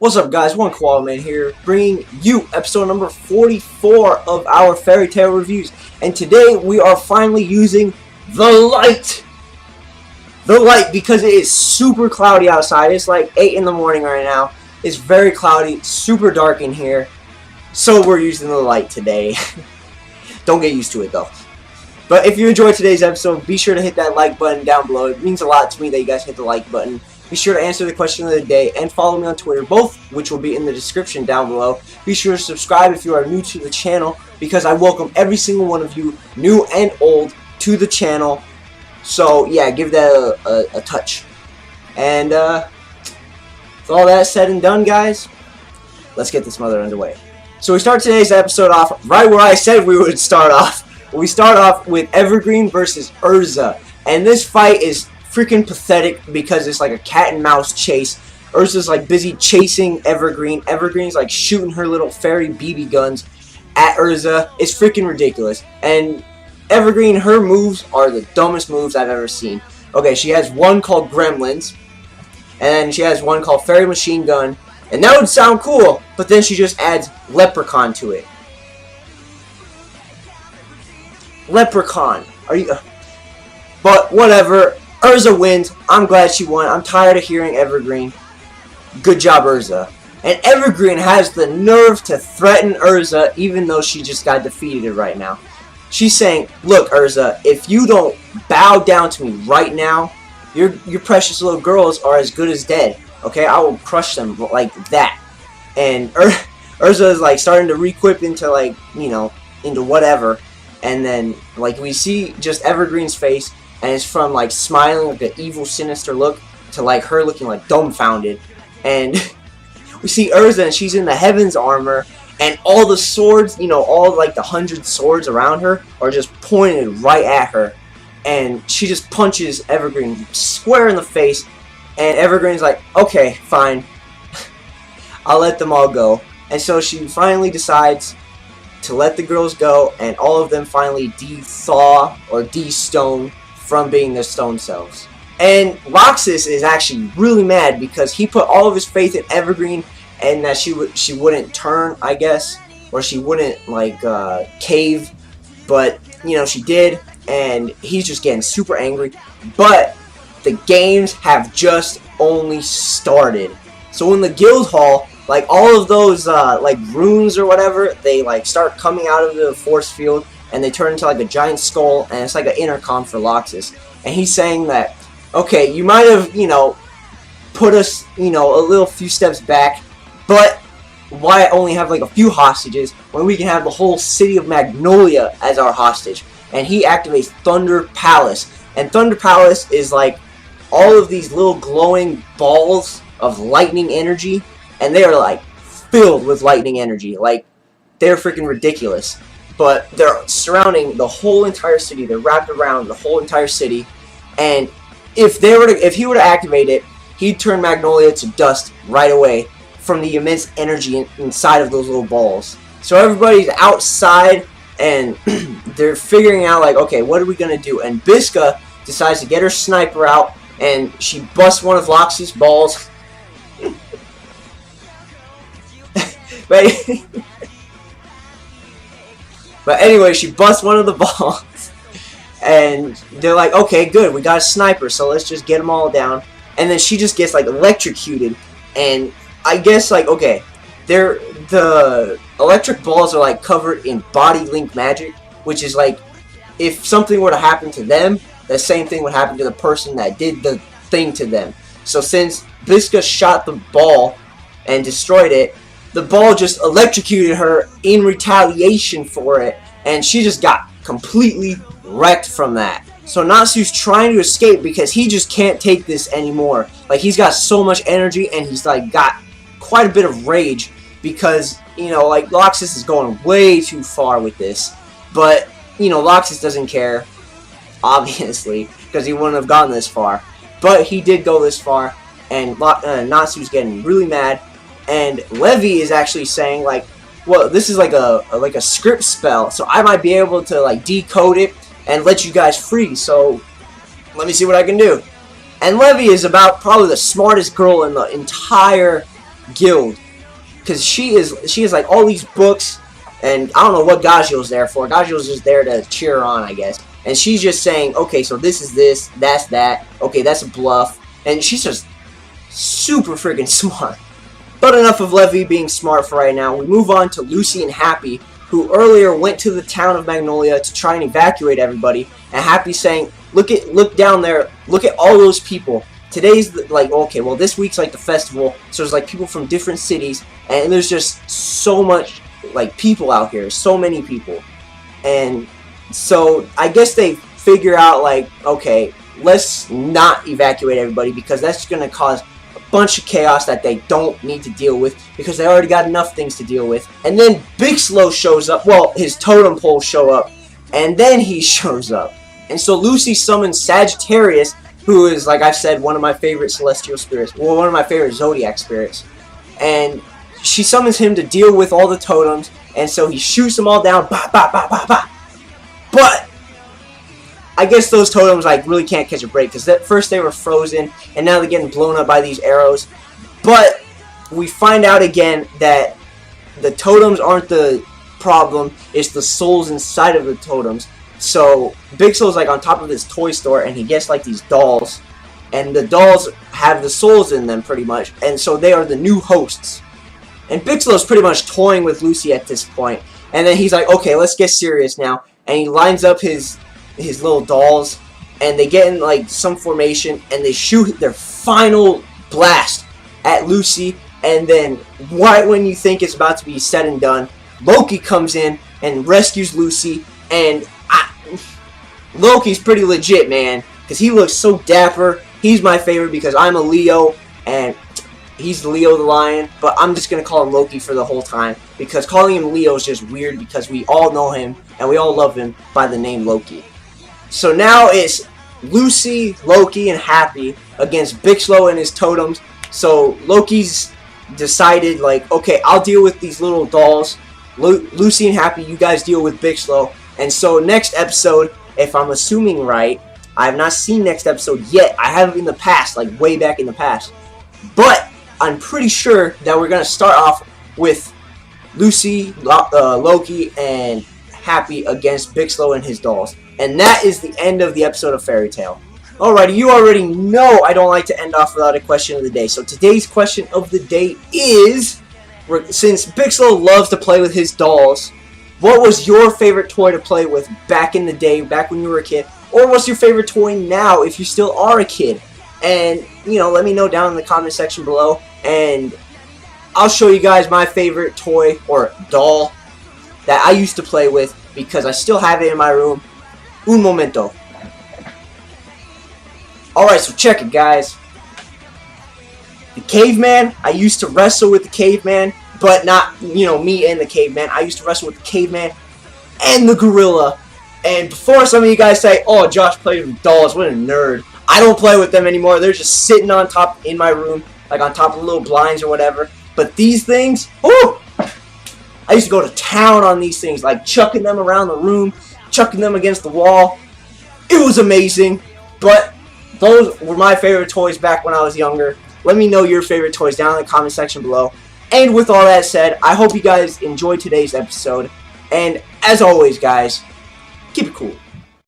What's up, guys? One Koala Man here, bringing you episode number 44 of our fairy tale reviews. And today we are finally using the light. The light, because it is super cloudy outside. It's like 8 in the morning right now. It's very cloudy, super dark in here. So we're using the light today. Don't get used to it though. But if you enjoyed today's episode, be sure to hit that like button down below. It means a lot to me that you guys hit the like button. Be sure to answer the question of the day and follow me on Twitter, both which will be in the description down below. Be sure to subscribe if you are new to the channel, because I welcome every single one of you, new and old, to the channel. So yeah, give that a touch. And with all that said and done, guys, let's get this mother underway. So we start today's episode off right where I said we would start off. We start off with Evergreen versus Urza, and this fight is freaking pathetic because it's like a cat and mouse chase. Urza's like busy chasing Evergreen. Evergreen's like shooting her little fairy BB guns at Urza. It's freaking ridiculous. And Evergreen, her moves are the dumbest moves I've ever seen. Okay, she has one called Gremlins, and she has one called Fairy Machine Gun, and that would sound cool, but then she just adds Leprechaun to it. Leprechaun. Are you... But whatever. Urza wins. I'm glad she won. I'm tired of hearing Evergreen. Good job, Urza. And Evergreen has the nerve to threaten Urza, even though she just got defeated right now. She's saying, look, Urza, if you don't bow down to me right now, your precious little girls are as good as dead. Okay? I will crush them like that. And Urza is like starting to re-equip into like, you know, into whatever. And then like we see just Evergreen's face, and it's from like smiling like an evil, sinister look to like her looking like dumbfounded. And we see Urza, and she's in the Heaven's armor, and all the swords, you know, all like the 100 swords around her are just pointed right at her. And she just punches Evergreen square in the face, and Evergreen's like, okay, fine, I'll let them all go. And so she finally decides to let the girls go, and all of them finally de-thaw or de-stone from being their stone selves. And Loxus is actually really mad because he put all of his faith in Evergreen, and that she wouldn't turn, I guess, or she wouldn't like cave, but you know she did, and he's just getting super angry. But the games have just only started. So in the guild hall, like all of those like runes or whatever, they like start coming out of the force field, and they turn into like a giant skull, and it's like an intercom for Loxus. And he's saying that, okay, you might have, you know, put us, you know, a few steps back, but why only have like a few hostages when we can have the whole city of Magnolia as our hostage? And he activates Thunder Palace, and Thunder Palace is like all of these little glowing balls of lightning energy, and they are like filled with lightning energy. Like, they're freaking ridiculous. But they're surrounding the whole entire city. They're wrapped around the whole entire city. And if he were to activate it, he'd turn Magnolia to dust right away from the immense energy inside of those little balls. So everybody's outside, and they're figuring out like, okay, what are we gonna do? And Biska decides to get her sniper out, and she busts one of Lox's balls. But anyway, she busts one of the balls, and they're like, okay, good, we got a sniper, so let's just get them all down. And then she just gets like electrocuted, and I guess like, okay, the electric balls are like covered in body link magic, which is like, if something were to happen to them, the same thing would happen to the person that did the thing to them. So since Biska shot the ball and destroyed it, the ball just electrocuted her in retaliation for it, and she just got completely wrecked from that. So Natsu's trying to escape because he just can't take this anymore. Like, he's got so much energy, and he's like got quite a bit of rage because, you know, like Loxus is going way too far with this. But, you know, Loxus doesn't care, obviously, because he wouldn't have gotten this far. But he did go this far, and Natsu's getting really mad. And Levy is actually saying like, well, this is like a script spell, so I might be able to like decode it and let you guys free. So let me see what I can do. And Levy is about probably the smartest girl in the entire guild, because she has like all these books, and I don't know what Gagio's there for. Gagio's just there to cheer her on, I guess. And she's just saying, okay, so this is this, that's that, okay, that's a bluff, and she's just super freaking smart. But enough of Levy being smart for right now. We move on to Lucy and Happy, who earlier went to the town of Magnolia to try and evacuate everybody. And Happy saying, look down there, look at all those people. Today's like, okay, well this week's like the festival, so there's like people from different cities, and there's just so much like people out here, so many people. And so I guess they figure out like, okay, let's not evacuate everybody because that's going to cause bunch of chaos that they don't need to deal with because they already got enough things to deal with. And then Big Slow shows up. Well, his totem poles show up, and then he shows up. And so Lucy summons Sagittarius, who is, like I've said, one of my favorite celestial spirits. Well, one of my favorite zodiac spirits. And she summons him to deal with all the totems, and so he shoots them all down. Bah, bah, bah, bah, bah. But I guess those totems like really can't catch a break because at first they were frozen and now they're getting blown up by these arrows. But we find out again that the totems aren't the problem, it's the souls inside of the totems. So Big Soul's like on top of this toy store and he gets like these dolls, and the dolls have the souls in them pretty much, and so they are the new hosts. And Big Soul's pretty much toying with Lucy at this point, and then he's like, okay, let's get serious now, and he lines up his little dolls, and they get in like some formation, and they shoot their final blast at Lucy. And then right when you think it's about to be said and done, Loki comes in and rescues Lucy. And Loki's pretty legit, man, because he looks so dapper. He's my favorite because I'm a Leo and he's Leo the Lion, but I'm just gonna call him Loki for the whole time because calling him Leo is just weird because we all know him and we all love him by the name Loki. So now it's Lucy, Loki, and Happy against Big Slow and his totems. So Loki's decided, like, okay, I'll deal with these little dolls. Lucy and Happy, you guys deal with Big Slow. And so next episode, if I'm assuming right, I have not seen next episode yet. I have in the past, like way back in the past. But I'm pretty sure that we're going to start off with Lucy, Loki, and Happy against Big Slow and his dolls. And that is the end of the episode of Fairy Tail. Alrighty, you already know I don't like to end off without a question of the day. So today's question of the day is, since Big Slow loves to play with his dolls, what was your favorite toy to play with back in the day, back when you were a kid? Or what's your favorite toy now if you still are a kid? And, you know, let me know down in the comment section below. And I'll show you guys my favorite toy or doll that I used to play with because I still have it in my room. Un momento. Alright, so check it, guys. The caveman, I used to wrestle with the caveman, but not, you know, me and the caveman. I used to wrestle with the caveman and the gorilla. And before some of you guys say, oh, Josh plays with dolls, what a nerd. I don't play with them anymore. They're just sitting on top in my room, like on top of the little blinds or whatever. But these things, whoo! I used to go to town on these things, like chucking them around the room, chucking them against the wall. It was amazing. But those were my favorite toys back when I was younger. Let me know your favorite toys down in the comment section below. And with all that said, I hope you guys enjoyed today's episode. And as always, guys, keep it cool.